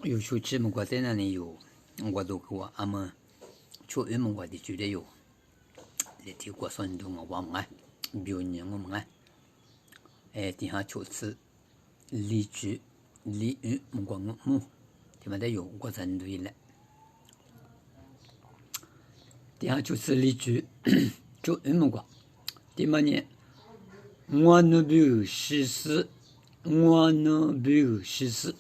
有出去么？我在那里有，我都给我俺们去俺们我的觉得有，那天过生日我忘了，表年我们底下出次荔枝、荔枝么光么，他们在有过生日了，底下出次荔枝，就俺们光，他们呢，我那边实施，我那边实施。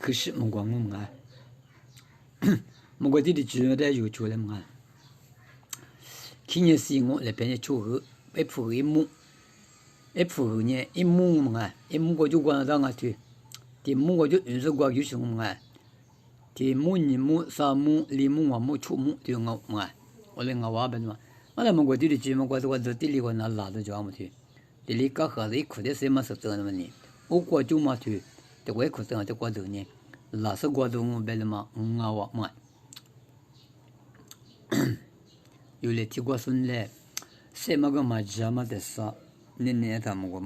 可是么光我们么个地的主要在有做了么去年是我那边的出后，一铺一亩呢一亩么一亩我就管到我去，第亩我就认识过就是我们第亩二亩三亩四亩五亩七亩对我们我来我话本嘛，我那么个地的主我这地里我拿拉着叫我去，地里搞好的一苦的什么是这样的呢？我过就嘛去。这外国人这过头呢，老是过头我别了嘛，我嘛，有来听过说来，什么个嘛家嘛的啥，年他们我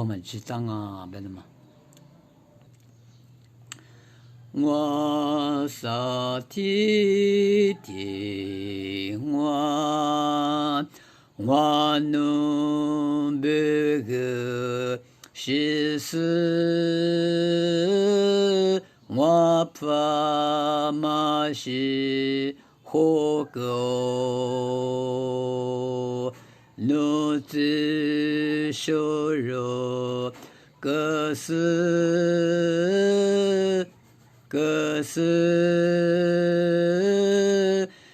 们知道啊，别了嘛，我啥天天我能别个。是事，我怕嘛是火狗，奴子收入个是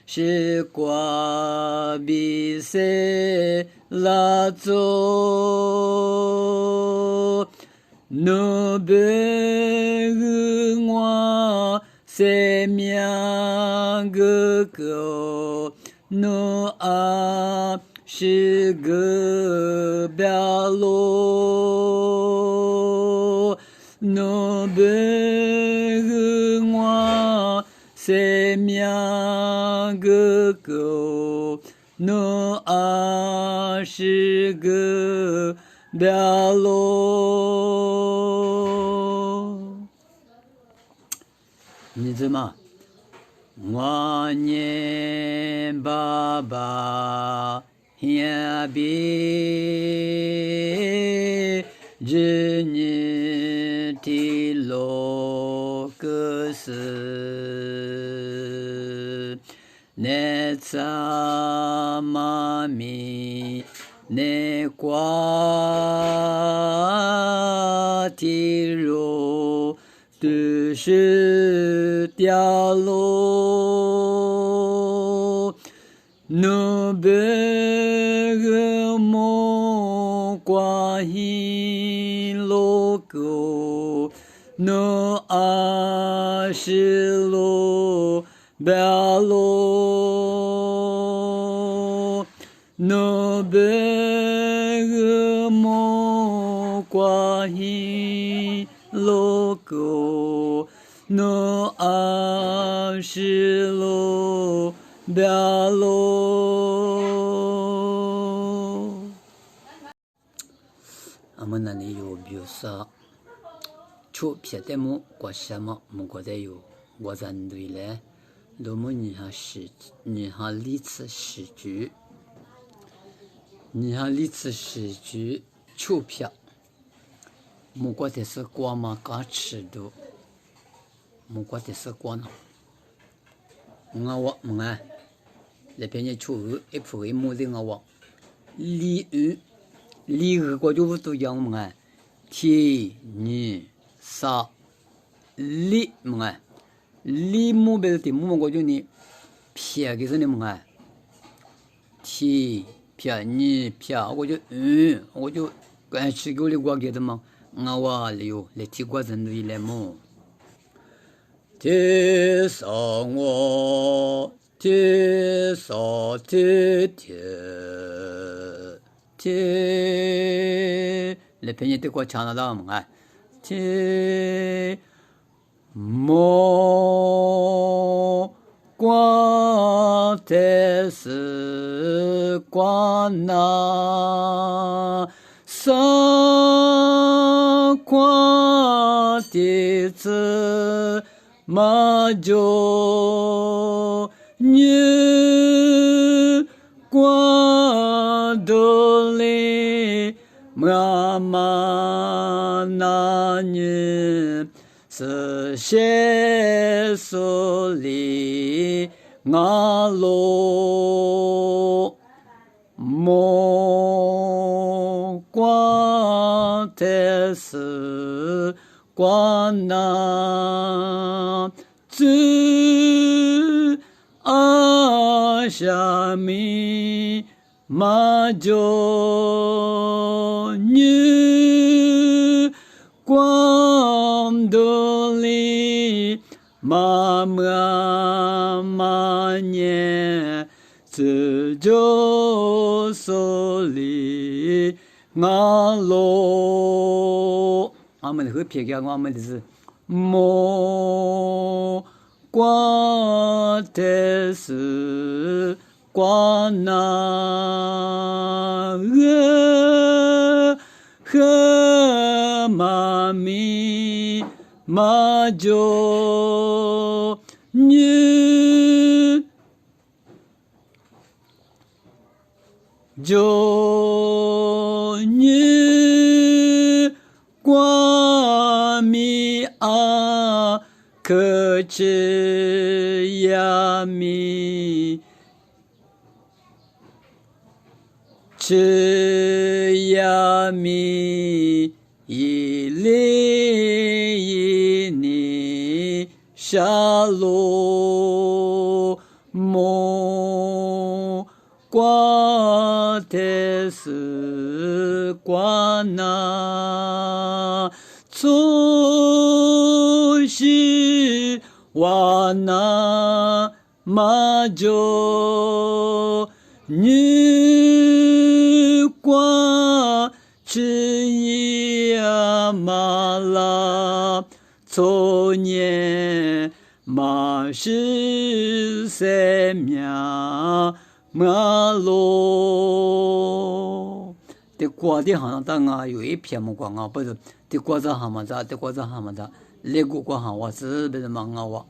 是瓜比赛拉走。no be我生命个狗 no 是个表露 no be我生命个狗 no 是个表露，你知吗？我念爸爸下边，只念的罗个是，那咱妈咪。那瓜地肉都是掉落，那别个么瓜hin落狗，那是落掉落，那别。瓜hin logo no 是路表路，我们那里有比如说出别的么国什么么国的有我针对嘞，那么你还历次史局，出票。木瓜的是瓜嘛，刚吃的。木瓜的是瓜呢。我那边也出一铺一亩的我，鲤鱼我就不都讲么天女杀鲤么鲤木别的木我就你撇个是你么天撇你撇我就干吃够了瓜给的嘛。我留来听过人类来么？天上我，天上天，来陪你对过唱得到吗？天莫光的是光那。生夸的子马就女光都里妈妈那女是些所里阿罗莫光的是光那子阿夏米马就女光都里妈妈年自就所里阿罗我们和撇开我们的是莫光的是光那和妈咪马就女就女光咪啊可知呀咪知呀咪一里一尼沙罗摩光的是光那从西瓦那马就女光知呀马拉从年马是三秒马罗的瓜的行当啊，有一篇么瓜啊，不是的瓜子行么子，的瓜子行么子，那个瓜行我是不是忙啊我。